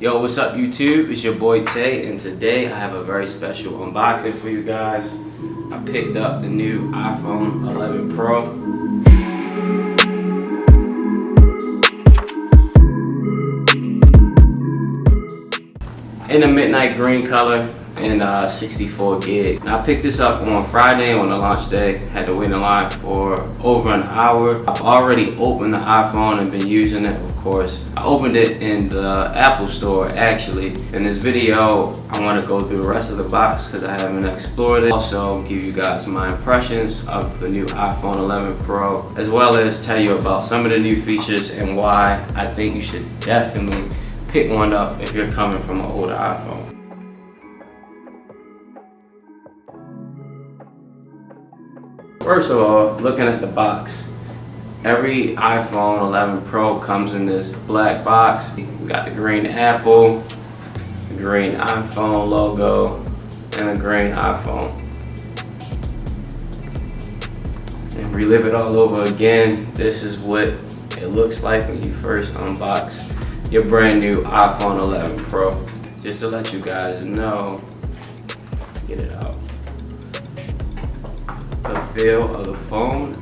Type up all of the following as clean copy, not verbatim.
Yo, what's up YouTube? It's your boy Tay, and today I have a very special unboxing for you guys. I picked up the new iPhone 11 Pro. In a midnight green color and 64 gig. And I picked this up on Friday on the launch day. Had to wait in line for over an hour. I've already opened the iPhone and been using it, of course. I opened it in the Apple store actually. In this video, I want to go through the rest of the box because I haven't explored it. Also give you guys my impressions of the new iPhone 11 Pro, as well as tell you about some of the new features and why I think you should definitely pick one up if you're coming from an older iPhone. First of all, looking at the box, every iPhone 11 Pro comes in this black box. We got the green Apple, the green iPhone logo, and a green iPhone. And relive it all over again. This is what it looks like when you first unbox your brand new iPhone 11 Pro. Just to let you guys know, get it out. The feel of the phone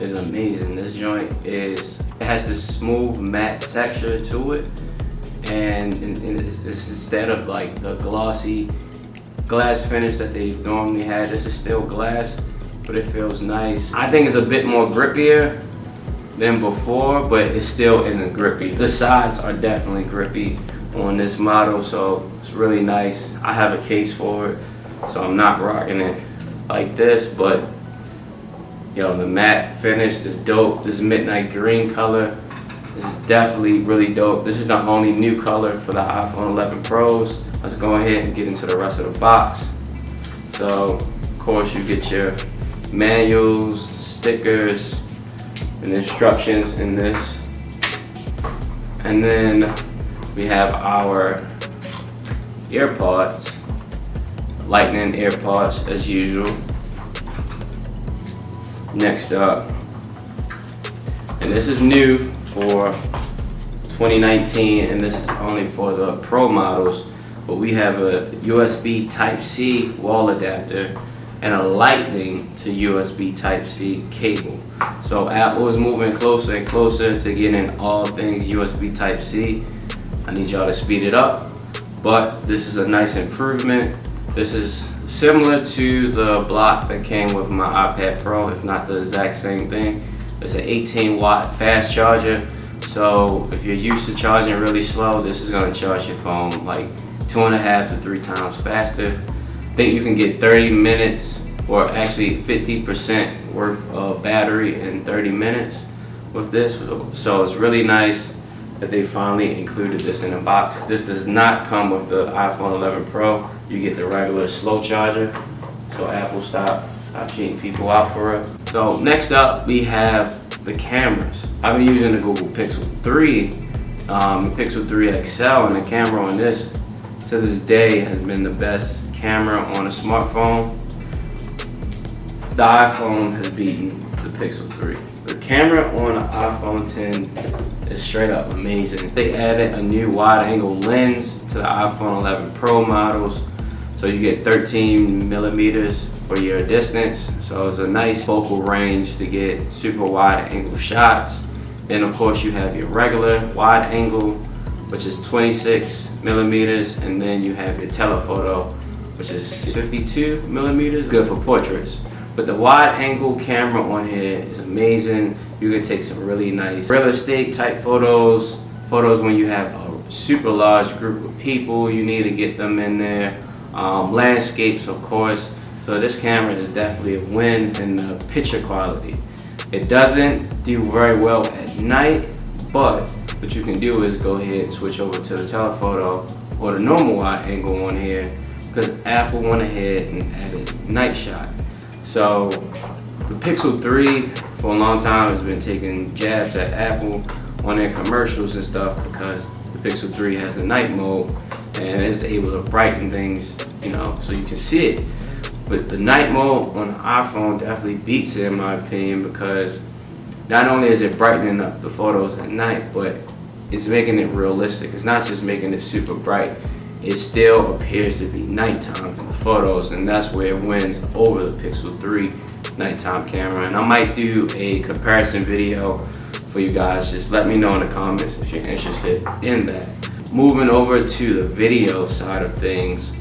is amazing. This joint it has this smooth matte texture to it, and it's instead of like the glossy glass finish that they normally had, this is still glass, but it feels nice. I think it's a bit more grippier than before, but it still isn't grippy. The sides are definitely grippy on this model, so it's really nice. I have a case for it, so I'm not rocking it like this, but yo, the matte finish is dope. This midnight green color is definitely really dope. This is the only new color for the iPhone 11 Pros. Let's go ahead and get into the rest of the box. So, of course, you get your manuals, stickers, and instructions in this. And then we have our AirPods, Lightning AirPods as usual. Next up, and this is new for 2019, and this is only for the Pro models, but we have a USB Type-C wall adapter and a Lightning to USB Type-C cable. So Apple is moving closer and closer to getting all things USB Type-C. I need y'all to speed it up, but this is a nice improvement. This is similar to the block that came with my iPad Pro, if not the exact same thing. It's an 18-watt fast charger, so if you're used to charging really slow, this is going to charge your phone like 2.5 to 3 times faster. I think you can get 30 minutes, or actually 50% worth of battery in 30 minutes with this, so it's really nice that they finally included this in the box. This does not come with the iPhone 11 Pro. You get the regular slow charger. So Apple stop cheating people out for it. So next up we have the cameras. I've been using the Google Pixel 3, Pixel 3 XL, and the camera on this to this day has been the best camera on a smartphone. The iPhone has beaten the Pixel 3. The camera on the iPhone 10 is straight up amazing. They added a new wide angle lens to the iPhone 11 Pro models. So you get 13 millimeters for your distance. So it's a nice focal range to get super wide angle shots. Then of course you have your regular wide angle, which is 26 millimeters. And then you have your telephoto, which is 52 millimeters, good for portraits. But the wide angle camera on here is amazing. You can take some really nice real estate type photos when you have a super large group of people, you need to get them in there. Landscapes, of course. So this camera is definitely a win in the picture quality. It doesn't do very well at night, but what you can do is go ahead and switch over to the telephoto or the normal wide angle on here, because Apple went ahead and added night shot. So the Pixel 3 for a long time has been taking jabs at Apple on their commercials and stuff, because the Pixel 3 has a night mode and is able to brighten things, you know, so you can see it. But the night mode on the iPhone definitely beats it in my opinion, because not only is it brightening up the photos at night, but it's making it realistic. It's not just making it super bright. It still appears to be nighttime in the photos, and that's where it wins over the Pixel 3 nighttime camera. And I might do a comparison video for you guys. Just let me know in the comments if you're interested in that. Moving over to the video side of things,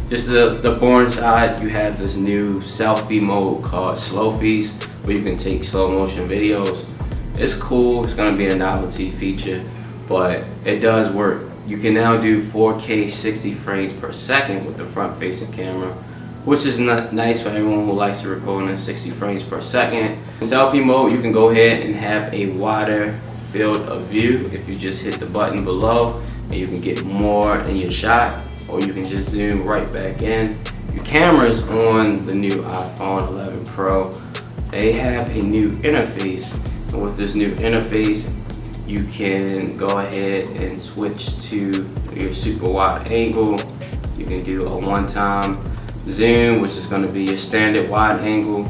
just the boring side, you have this new selfie mode called Slofies, where you can take slow motion videos. It's cool, it's gonna be a novelty feature, but it does work. You can now do 4K 60 frames per second with the front facing camera, which is nice for everyone who likes to record in 60 frames per second. In selfie mode, you can go ahead and have a wider field of view if you just hit the button below, and you can get more in your shot, or you can just zoom right back in. Your cameras on the new iPhone 11 Pro, they have a new interface, and with this new interface you can go ahead and switch to your super wide angle. You can do a one-time zoom, which is going to be your standard wide angle,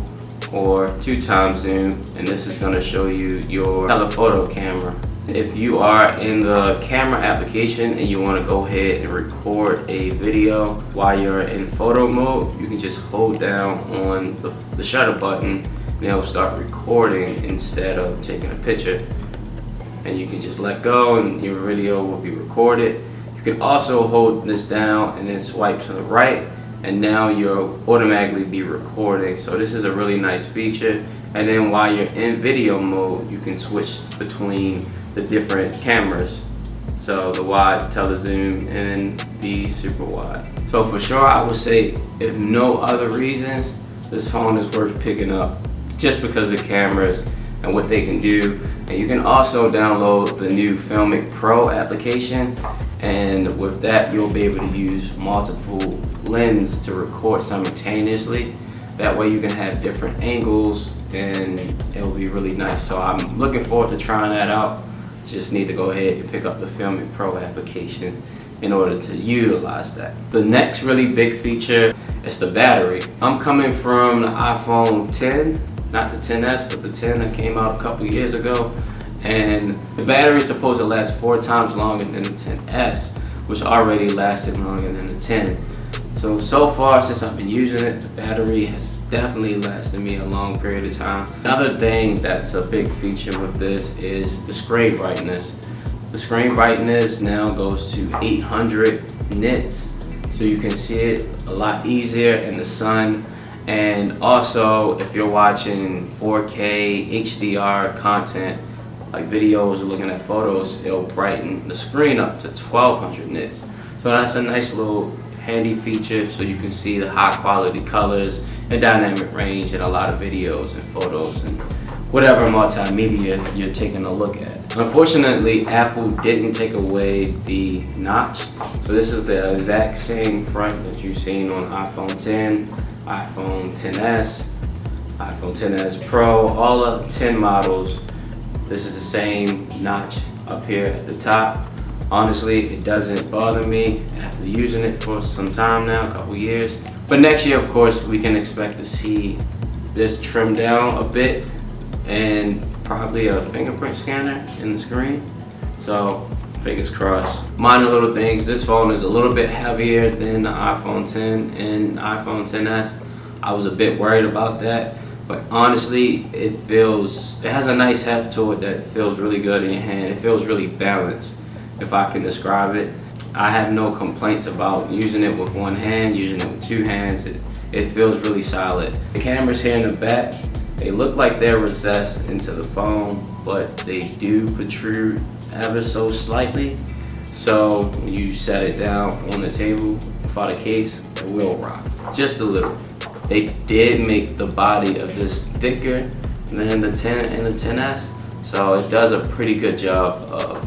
or two-time zoom, and this is going to show you your telephoto camera. If you are in the camera application and you want to go ahead and record a video while you're in photo mode, you can just hold down on the shutter button and it'll start recording instead of taking a picture. And you can just let go and your video will be recorded. You can also hold this down and then swipe to the right, and now you'll automatically be recording. So this is a really nice feature. And then while you're in video mode, you can switch between the different cameras. So the wide, telezoom, and the super wide. So for sure, I would say, if no other reasons, this phone is worth picking up just because of the cameras and what they can do. And you can also download the new Filmic Pro application, and with that you'll be able to use multiple lenses to record simultaneously. That way you can have different angles and it'll be really nice. So I'm looking forward to trying that out. Just need to go ahead and pick up the Filmic Pro application in order to utilize that. The next really big feature is the battery. I'm coming from the iPhone 10, not the 10s, but the 10 that came out a couple years ago, and the battery is supposed to last 4 times longer than the 10s, which already lasted longer than the 10. So far since I've been using it, the battery has definitely lasted me a long period of time. Another thing that's a big feature with this is the screen brightness. The screen brightness now goes to 800 nits, so you can see it a lot easier in the sun. And also, if you're watching 4K HDR content, like videos or looking at photos, it'll brighten the screen up to 1200 nits. So that's a nice little handy feature, so you can see the high quality colors and dynamic range in a lot of videos and photos and whatever multimedia you're taking a look at. Unfortunately, Apple didn't take away the notch. So this is the exact same front that you've seen on iPhone 10, iPhone 10s, iPhone 10s Pro, all of 10 models. This is the same notch up here at the top. Honestly, it doesn't bother me after using it for some time now, a couple years. But next year, of course, we can expect to see this trimmed down a bit and probably a fingerprint scanner in the screen. So fingers crossed. Minor little things. This phone is a little bit heavier than the iPhone 10 and iPhone 10s. I was a bit worried about that, but honestly, it has a nice heft to it that feels really good in your hand. It feels really balanced, if I can describe it. I have no complaints about using it with one hand, using it with two hands. It feels really solid. The cameras here in the back, they look like they're recessed into the phone, but they do protrude ever so slightly. So when you set it down on the table without a case, it will rock just a little. They did make the body of this thicker than the 10 and the 10s, so it does a pretty good job of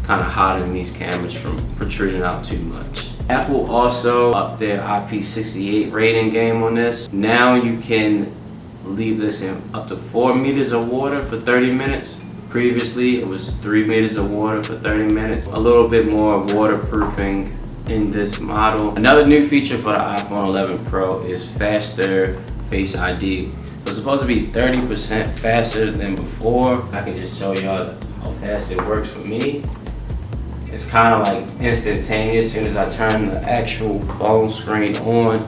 kind of hiding these cameras from protruding out too much. Apple also upped their IP68 rating game on this. Now you can leave this in up to 4 meters of water for 30 minutes. Previously, it was 3 meters of water for 30 minutes. A little bit more waterproofing in this model. Another new feature for the iPhone 11 Pro is faster Face ID. It's supposed to be 30% faster than before. I can just show y'all how fast it works for me. It's kind of like instantaneous as soon as I turn the actual phone screen on.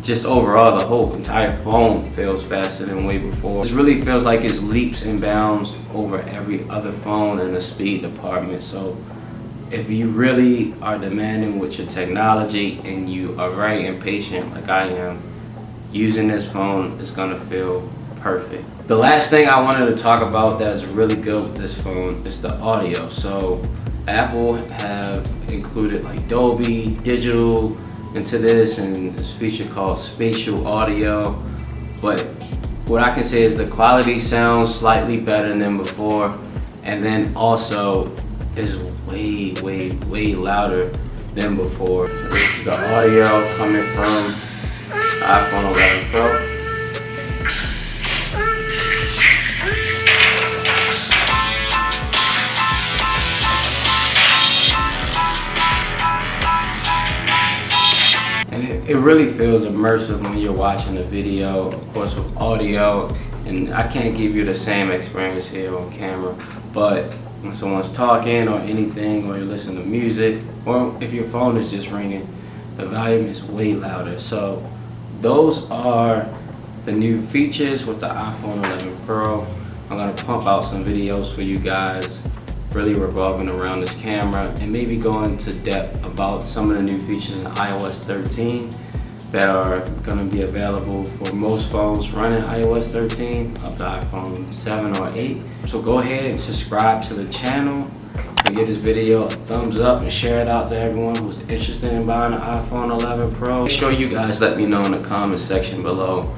Just overall, the whole entire phone feels faster than way before. It really feels like it's leaps and bounds over every other phone in the speed department. So if you really are demanding with your technology and you are very impatient like I am, using this phone is gonna feel perfect. The last thing I wanted to talk about that is really good with this phone is the audio. So Apple have included like Dolby Digital into this, and this feature called spatial audio. But what I can say is the quality sounds slightly better than before, and then also is way louder than before. So this is the audio coming from the iPhone 11 Pro. And it really feels immersive when you're watching a video, of course with audio, and I can't give you the same experience here on camera, but when someone's talking or anything, or you're listening to music, or if your phone is just ringing, the volume is way louder. So those are the new features with the iPhone 11 Pro. I'm gonna pump out some videos for you guys, really revolving around this camera, and maybe go into depth about some of the new features in iOS 13 that are going to be available for most phones running iOS 13 up to iPhone 7 or 8. So go ahead and subscribe to the channel and give this video a thumbs up and share it out to everyone who's interested in buying an iPhone 11 Pro. Make sure you guys let me know in the comment section below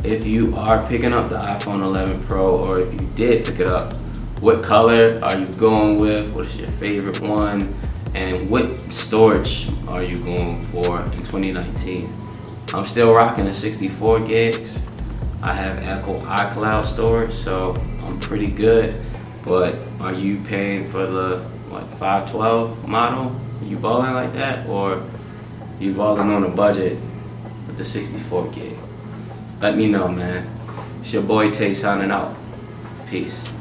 if you are picking up the iPhone 11 Pro, or if you did pick it up, what color are you going with? What is your favorite one? And what storage are you going for in 2019? I'm still rocking the 64 gigs. I have Apple iCloud storage, so I'm pretty good. But are you paying for the 512 model? Are you balling like that? Or are you balling on a budget with the 64 gig? Let me know, man. It's your boy Tay signing out. Peace.